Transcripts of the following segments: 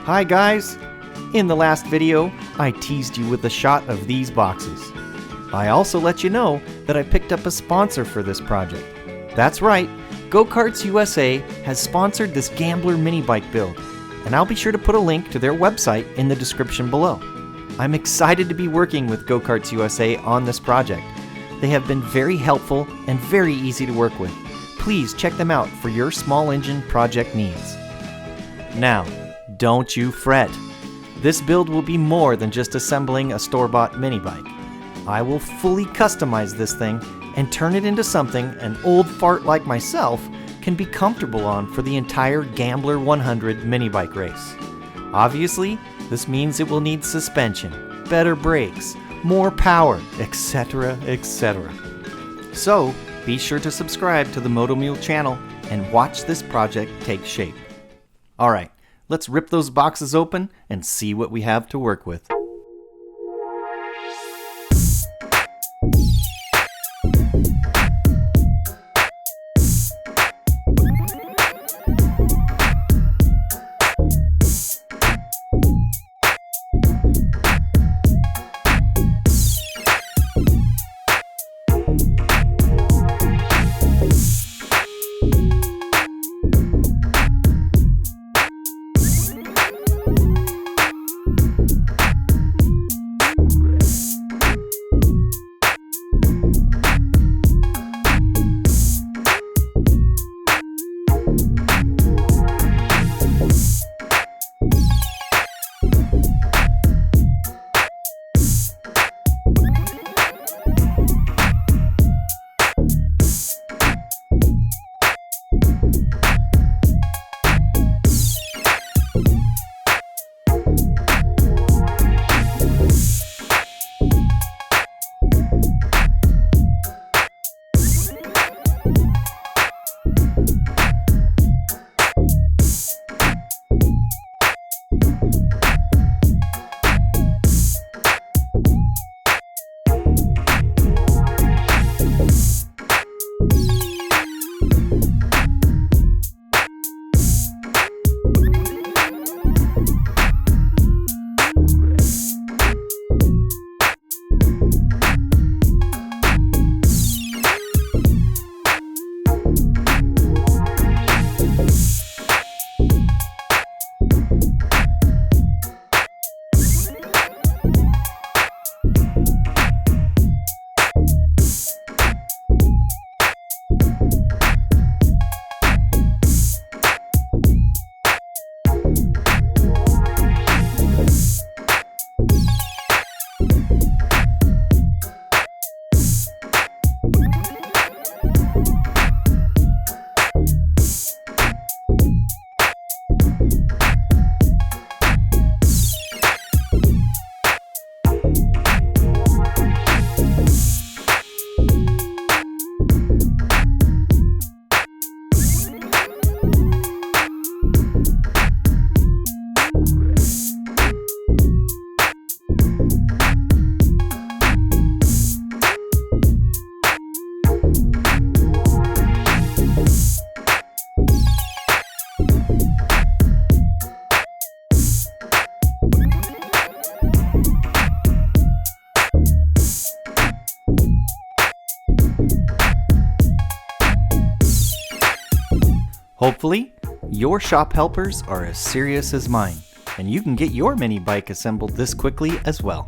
Hi guys! In the last video, I teased you with a shot of these boxes. I also let you know that I picked up a sponsor for this project. That's right, GoKarts USA has sponsored this gambler mini bike build, and I'll be sure to put a link to their website in the description below. I'm excited to be working with GoKarts USA on this project. They have been very helpful and very easy to work with. Please check them out for your small engine project needs. Now, don't you fret. This build will be more than just assembling a store-bought mini bike. I will fully customize this thing and turn it into something an old fart like myself can be comfortable on for the entire Gambler 100 mini bike race. Obviously, this means it will need suspension, better brakes, more power, etc., etc. So, be sure to subscribe to the Motomule channel and watch this project take shape. Alright, let's rip those boxes open and see what we have to work with. Hopefully, your shop helpers are as serious as mine, and you can get your mini bike assembled this quickly as well.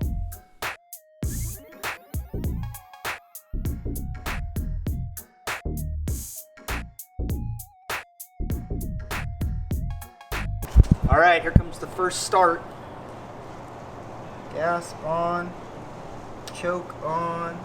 Alright, here comes the first start. Gas on, choke on.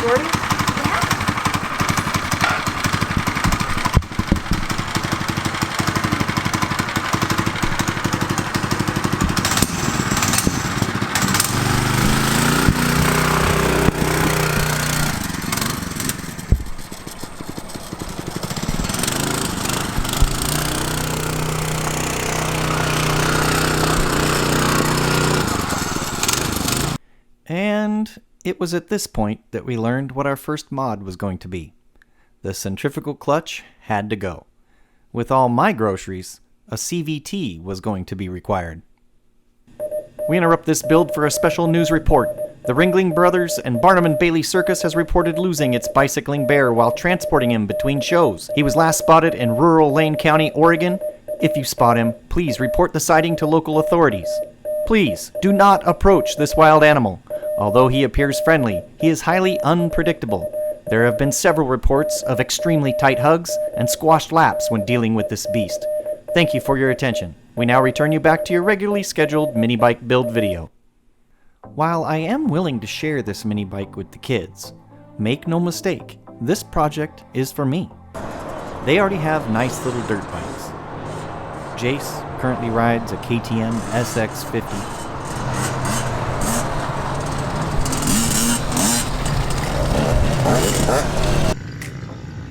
recording? And it was at this point that we learned what our first mod was going to be. The centrifugal clutch had to go. With all my groceries, a CVT was going to be required. We interrupt this build for a special news report. The Ringling Brothers and Barnum and Bailey Circus has reported losing its bicycling bear while transporting him between shows. He was last spotted in rural Lane County, Oregon. If you spot him, please report the sighting to local authorities. Please, do not approach this wild animal. Although he appears friendly, he is highly unpredictable. There have been several reports of extremely tight hugs and squashed laps when dealing with this beast. Thank you for your attention. We now return you back to your regularly scheduled Minibike Build video. While I am willing to share this mini bike with the kids, make no mistake, this project is for me. They already have nice little dirt bikes. Jace currently rides a KTM SX50.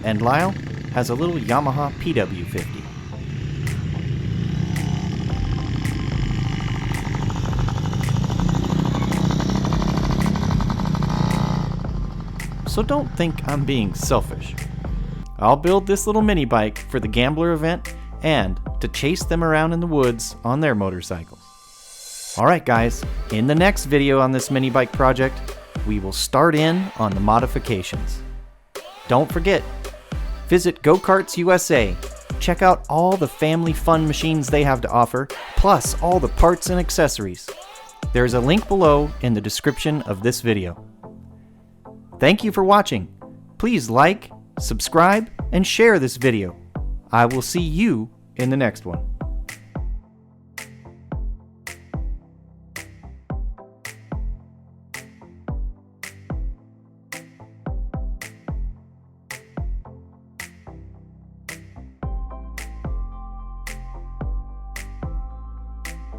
And Lyle has a little Yamaha PW50. So don't think I'm being selfish. I'll build this little mini bike for the Gambler event and to chase them around in the woods on their motorcycles. Alright guys, in the next video on this mini bike project, we will start in on the modifications. Don't forget, visit GoKarts USA. Check out all the family fun machines they have to offer, plus all the parts and accessories. There's a link below in the description of this video. Thank you for watching. Please like, subscribe, and share this video. I will see you in the next one.